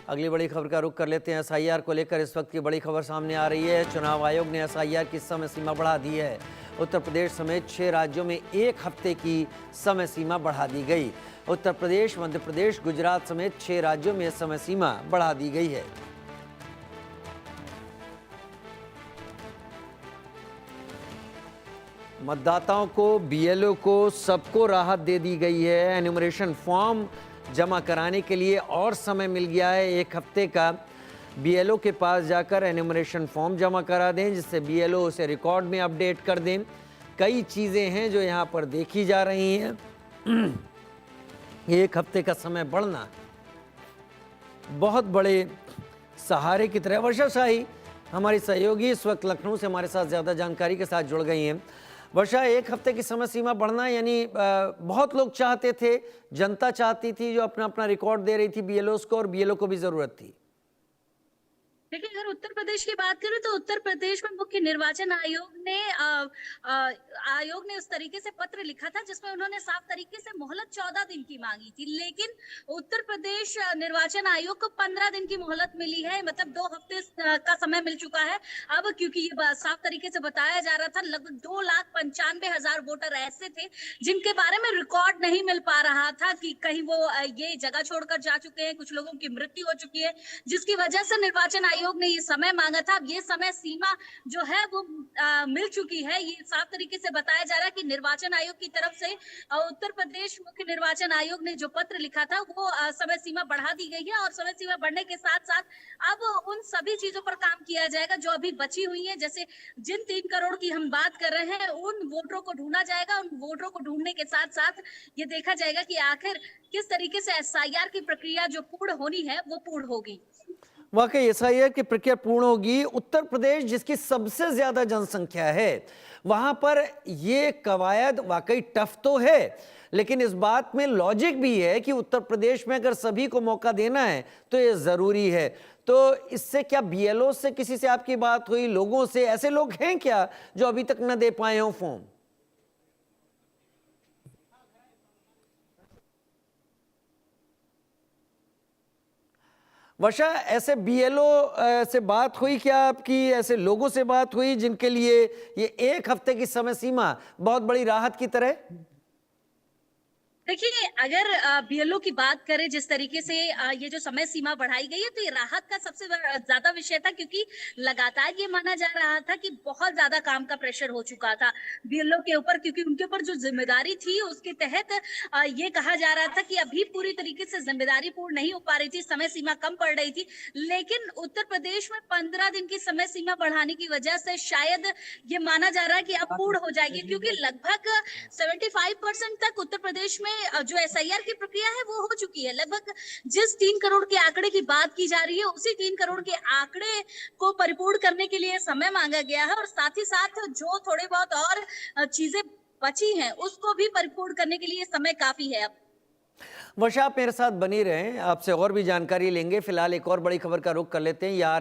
अगली बड़ी खबर का रुख कर लेते हैं। एसआईआर को लेकर इस वक्त की बड़ी खबर सामने आ रही है। चुनाव आयोग ने एसआईआर की समय सीमा बढ़ा दी है। उत्तर प्रदेश समेत 6 राज्यों में 1 हफ्ते की समय सीमा बढ़ा दी गई। उत्तर प्रदेश, मध्य प्रदेश, गुजरात समेत 6 राज्यों में समय सीमा बढ़ा दी गई है। मतदाताओं को, बीएलओ को, सबको राहत दे दी गई है। एन्यूमरेशन फॉर्म जमा कराने के लिए और समय मिल गया है 1 हफ्ते का। बीएलओ के पास जाकर एन्यूमरेशन फॉर्म जमा करा दें, जिससे बीएलओ उसे रिकॉर्ड में अपडेट कर दें। कई चीज़ें हैं जो यहाँ पर देखी जा रही हैं। 1 हफ्ते का समय बढ़ना बहुत बड़े सहारे की तरह। वर्षा शाही हमारी सहयोगी इस वक्त लखनऊ से हमारे साथ ज़्यादा जानकारी के साथ जुड़ गई हैं। वर्षा, 1 हफ्ते की समय सीमा बढ़ना यानी बहुत लोग चाहते थे, जनता चाहती थी, जो अपना अपना रिकॉर्ड दे रही थी बीएलओ को, और बीएलओ को भी जरूरत थी। देखिए, अगर उत्तर प्रदेश की बात करें तो उत्तर प्रदेश में मुख्य निर्वाचन आयोग ने उस तरीके से पत्र लिखा था जिसमें उन्होंने साफ तरीके से मोहलत 14 दिन की मांगी थी, लेकिन उत्तर प्रदेश निर्वाचन आयोग को 15 दिन की मोहलत मिली है। मतलब 2 हफ्ते का समय मिल चुका है अब, क्योंकि ये साफ तरीके से बताया जा रहा था लगभग 2,95,000 वोटर ऐसे थे जिनके बारे में रिकॉर्ड नहीं मिल पा रहा था कि कहीं वो ये जगह छोड़कर जा चुके हैं, कुछ लोगों की मृत्यु हो चुकी है, जिसकी वजह से निर्वाचन आयोग ने ये समय मांगा था। अब ये समय सीमा जो है वो मिल चुकी है। ये साफ तरीके से बताया जा रहा है कि निर्वाचन आयोग की तरफ से उत्तर प्रदेश मुख्य निर्वाचन आयोग ने जो पत्र लिखा था वो समय सीमा बढ़ा दी गई है, और समय सीमा बढ़ने के साथ साथ अब उन सभी चीजों पर काम किया जाएगा जो अभी बची हुई है। जैसे जिन 3 करोड़ की हम बात कर रहे हैं, उन वोटरों को ढूंढा जाएगा। उन वोटरों को ढूंढने के साथ साथ ये देखा जाएगा कि आखिर किस तरीके से एसआईआर की प्रक्रिया जो पूर्ण होनी है वो पूर्ण होगी। वाकई एसआईआर की प्रक्रिया पूर्ण होगी। उत्तर प्रदेश जिसकी सबसे ज्यादा जनसंख्या है, वहां पर ये कवायद वाकई टफ तो है, लेकिन इस बात में लॉजिक भी है कि उत्तर प्रदेश में अगर सभी को मौका देना है तो ये जरूरी है। तो इससे क्या बीएलओ से किसी से आपकी बात हुई, लोगों से? ऐसे लोग हैं क्या जो अभी तक न दे पाए हों फॉर्म? वर्षा, ऐसे बीएलओ से बात हुई क्या आपकी? ऐसे लोगों से बात हुई जिनके लिए ये 1 हफ्ते की समय सीमा बहुत बड़ी राहत की तरह? देखिए, अगर बीएलओ की बात करें, जिस तरीके से ये जो समय सीमा बढ़ाई गई है, तो ये राहत का सबसे ज्यादा विषय था, क्योंकि लगातार ये माना जा रहा था कि बहुत ज्यादा काम का प्रेशर हो चुका था बीएलओ के ऊपर, क्योंकि उनके ऊपर जो जिम्मेदारी थी उसके तहत ये कहा जा रहा था कि अभी पूरी तरीके से जिम्मेदारी पूर्ण नहीं हो पा रही थी, समय सीमा कम पड़ रही थी। लेकिन उत्तर प्रदेश में 15 दिन की समय सीमा बढ़ाने की वजह से शायद ये माना जा रहा है कि अब पूर्ण हो जाएगी, क्योंकि लगभग 75% तक उत्तर प्रदेश में जो एसआईआर की प्रक्रिया है वो हो चुकी है। लगभग जिस 3 करोड़ के आंकड़े की बात की जा रही है, उसी 3 करोड़ के आंकड़े को परिपूर्ण करने के लिए समय मांगा गया है, और साथ ही साथ जो थोड़े बहुत और चीजें बची हैं उसको भी परिपूर्ण करने के लिए समय काफी है अब। वर्षा, आप मेरे साथ बनी रहें, आपसे और भी जानकारी लेंगे। फिलहाल एक और बड़ी खबर का रुख कर लेते हैं। यार